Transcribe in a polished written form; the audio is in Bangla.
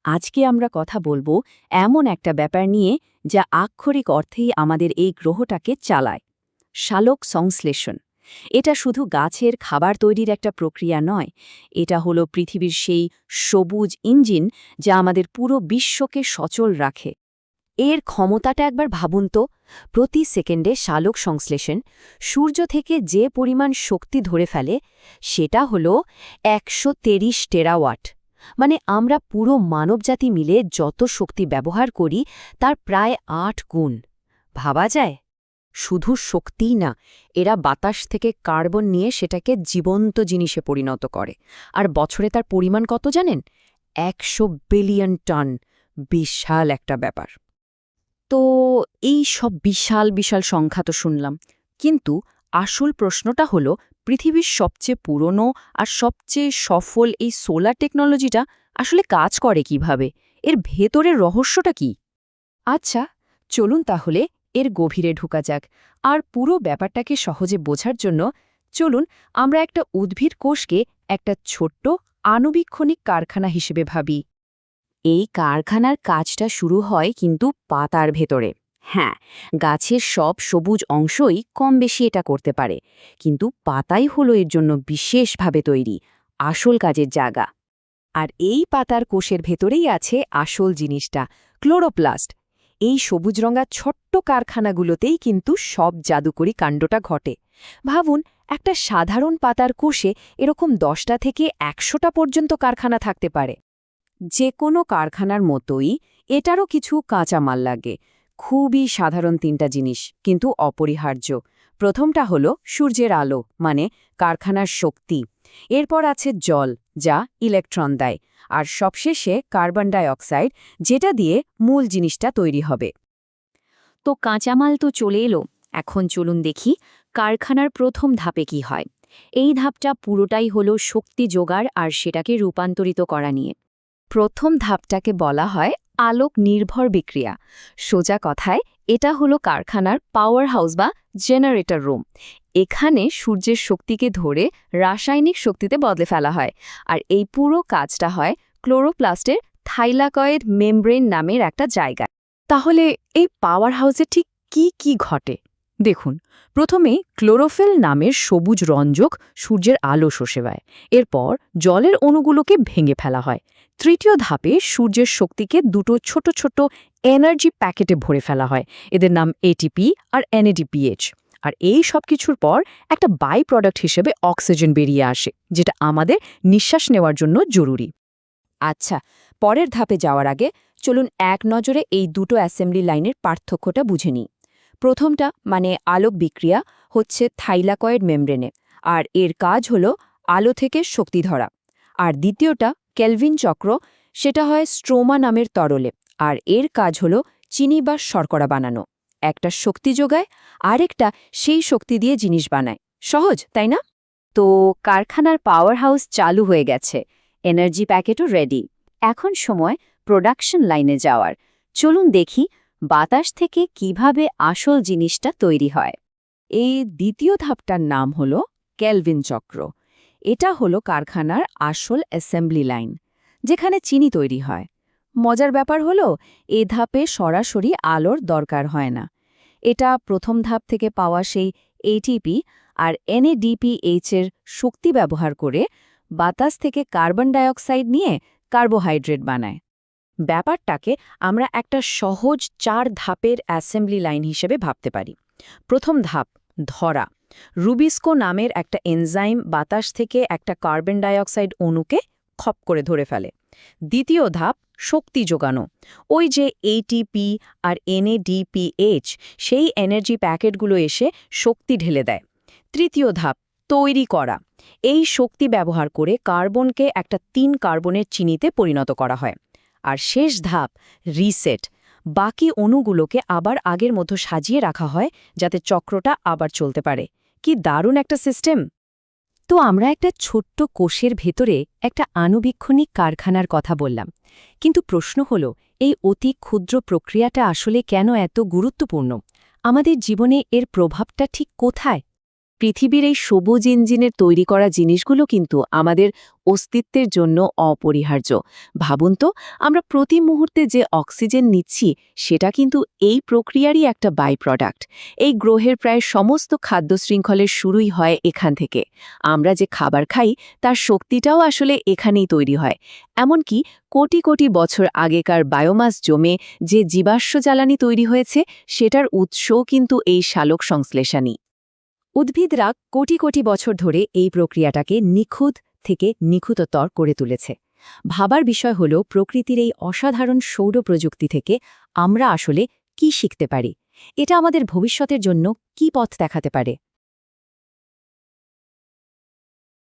আজকে আমরা কথা বলবো এমন একটা ব্যাপার নিয়ে যা আক্ষরিক অর্থেই আমাদের এই গ্রহটাকে চালায়, সালোক সংশ্লেষণ। এটা শুধু গাছের খাবার তৈরির একটা প্রক্রিয়া নয়, এটা হলো পৃথিবীর সেই সবুজ ইঞ্জিন যা আমাদের পুরো বিশ্বকে সচল রাখে। এর ক্ষমতাটা একবার ভাবুন তো, প্রতি সেকেন্ডে সালোক সংশ্লেষণ সূর্য থেকে যে পরিমাণ শক্তি ধরে ফেলে সেটা হলো ১৩০ টেরাওয়াট। মানে আমরা পুরো মানবজাতি মিলে যত শক্তি ব্যবহার করি তার প্রায় ৮ গুণ। ভাবা যায়? শুধু শক্তিই না, এরা বাতাস থেকে কার্বন নিয়ে সেটাকে জীবন্ত জিনিসে পরিণত করে। আর বছরে তার পরিমাণ কত জানেন? ১০০ বিলিয়ন টন। বিশাল একটা ব্যাপার। তো এই সব বিশাল বিশাল সংখ্যা তো শুনলাম, কিন্তু আসল প্রশ্নটা হলো পৃথিবীর সবচেয়ে পুরনো আর সবচেয়ে সফল এই সোলার টেকনোলজিটা আসলে কাজ করে কিভাবে? এর ভেতরের রহস্যটা কি? আচ্ছা, চলুন তাহলে এর গভীরে ঢোকা যাক। আর পুরো ব্যাপারটাকে সহজে বোঝার জন্য চলুন আমরা একটা উদ্ভিদ কোষকে একটা ছোট্ট আণুবীক্ষণিক কারখানা হিসেবে ভাবি। এই কারখানার কাজটা শুরু হয় কিন্তু পাতার ভেতরে। হ্যাঁ, গাছের সব সবুজ অংশই কম বেশি এটা করতে পারে, কিন্তু পাতাই হলো এর জন্য বিশেষভাবে তৈরি, আসল কাজের জায়গা। আর এই পাতার কোষের ভেতরেই আছে আসল জিনিসটা, ক্লোরোপ্লাস্ট। এই সবুজ রঙা ছোট্ট কারখানাগুলোতেই কিন্তু সব জাদুকরি কাণ্ডটা ঘটে। ভাবুন, একটা সাধারণ পাতার কোষে এরকম ১০টা থেকে ১০০টা পর্যন্ত কারখানা থাকতে পারে। যে কোনো কারখানার মতোই এটারও কিছু কাঁচামাল লাগে। খুবই সাধারণ ৩টা জিনিস, কিন্তু অপরিহার্য। প্রথমটা হলো সূর্যের আলো, মানে কারখানার শক্তি। এরপর আছে জল, যা ইলেকট্রন দেয়। আর সবশেষে কার্বন ডাই অক্সাইড, যেটা দিয়ে মূল জিনিসটা তৈরি হবে। তো কাঁচামাল তো চলে এলো, এখন চলুন দেখি কারখানার প্রথম ধাপে কি হয়। এই ধাপটা পুরোটাই হলো শক্তি জোগাড় আর সেটাকে রূপান্তরিত করা নিয়ে। প্রথম ধাপটাকে বলা হয় আলোক নির্ভর বিক্রিয়া। সোজা কথায় এটা হলো কারখানার পাওয়ার হাউস বা জেনারেটর রুম। এখানে সূর্যের শক্তিকে ধরে রাসায়নিক শক্তিতে বদলে ফেলা হয়। আর এই পুরো কাজটা হয় ক্লোরোপ্লাস্টের থাইলাকয়েড মেমব্রেন নামের একটা জায়গায়। তাহলে এই পাওয়ার হাউসে ঠিক কি কি ঘটে দেখুন। প্রথমেই ক্লোরোফিল নামের সবুজ রঞ্জক সূর্যের আলো শোষে পায়। এরপর জলের অণুগুলোকে ভেঙে ফেলা হয়। তৃতীয় ধাপে সূর্যের শক্তিকে দুটো ছোট ছোট এনার্জি প্যাকেটে ভরে ফেলা হয়। এদের নাম এটিপি আর এনএডিপিএইচ। আর এই সব কিছুর পর একটা বাই প্রোডাক্ট হিসেবে অক্সিজেন বেরিয়ে আসে, যেটা আমাদের নিঃশ্বাস নেওয়ার জন্য জরুরি। আচ্ছা, পরের ধাপে যাওয়ার আগে চলুন এক নজরে এই দুটো অ্যাসেম্বলি লাইনের পার্থক্যটা বুঝে নিই। প্রথমটা মানে আলোক বিক্রিয়া হচ্ছে থাইলাকয়েড মেমব্রেনে, আর এর কাজ হলো আলো থেকে শক্তি ধরা। আর দ্বিতীয়টা কেলভিন চক্র, সেটা হয় স্ট্রোমা নামের তরলে, আর এর কাজ হলো চিনি বা শর্করা বানানো। একটা শক্তি যোগায়, আরেকটা সেই শক্তি দিয়ে জিনিস বানায়। সহজ, তাই না? তো কারখানার পাওয়ার হাউস চালু হয়ে গেছে, এনার্জি প্যাকেটও রেডি। এখন সময় প্রোডাকশন লাইনে যাওয়ার। চলুন দেখি বাতাস থেকে কিভাবে আসল জিনিসটা তৈরি হয়। এই দ্বিতীয় ধাপটার নাম হলো কেলভিন চক্র। এটা হলো কারখানার আসল অ্যাসেম্বলি লাইন, যেখানে চিনি তৈরি হয়। মজার ব্যাপার হলো এ ধাপে সরাসরি আলোর দরকার হয় না। এটা প্রথম ধাপ থেকে পাওয়া সেই এটিপি আর এনএডিপিএইচ এর শক্তি ব্যবহার করে বাতাস থেকে কার্বন ডাইঅক্সাইড নিয়ে কার্বোহাইড্রেট বানায়। ব্যাপারটাকে আমরা একটা সহজ ৪ ধাপের অ্যাসেম্বলি লাইন হিসেবে ভাবতে পারি। প্রথম ধাপ, ধরা। রুবিস্কো নামের একটা এনজাইম বাতাস থেকে একটা কার্বন ডাইঅক্সাইড অণুকে খপ করে ধরে ফেলে। দ্বিতীয় ধাপ, শক্তি যোগানো। ওই যে এটিপি আর এনএডিপিএইচ, সেই এনার্জি প্যাকেটগুলো এসে শক্তি ঢেলে দেয়। তৃতীয় ধাপ, তৈরি করা। এই শক্তি ব্যবহার করে কার্বনকে একটা ৩ কার্বনের চিনিতে পরিণত করা হয়। আর শেষ ধাপ, রিসেট। বাকি অণুগুলোকে আবার আগের মতো সাজিয়ে রাখা হয়, যাতে চক্রটা আবার চলতে পারে। কি দারুণ একটা সিস্টেম! তো আমরা একটা ছোট্ট কোষের ভেতরে একটা আণুবীক্ষণিক কারখানার কথা বললাম, কিন্তু প্রশ্ন হলো এই অতি ক্ষুদ্র প্রক্রিয়াটা আসলে কেন এত গুরুত্বপূর্ণ? আমাদের জীবনে এর প্রভাবটা ঠিক কোথায়? পৃথিবীর এই সবুজ ইঞ্জিনের তৈরি করা জিনিসগুলো কিন্তু আমাদের অস্তিত্বের জন্য অপরিহার্য। ভাবুন তো, আমরা প্রতি মুহূর্তে যে অক্সিজেন নিচ্ছি সেটা কিন্তু এই প্রক্রিয়ারই একটা বাই প্রোডাক্ট। এই গ্রহের প্রায় সমস্ত খাদ্য শৃঙ্খলের শুরুই হয় এখান থেকে। আমরা যে খাবার খাই তার শক্তিটাও আসলে এখানেই তৈরি হয়। এমনকি কোটি কোটি বছর আগেকার বায়োমাস জমে যে জীবাশ্ম জ্বালানি তৈরি হয়েছে সেটার উৎসও কিন্তু এই সালোক সংশ্লেষণই। উদ্ভিদরা কোটি কোটি বছর ধরে এই প্রক্রিয়াটাকে নিখুঁত থেকে নিখুঁততর করে তুলেছে। ভাবার বিষয় হল প্রকৃতির এই অসাধারণ সৌর প্রযুক্তি থেকে আমরা আসলে কি শিখতে পারি, এটা আমাদের ভবিষ্যতের জন্য কি পথ দেখাতে পারে।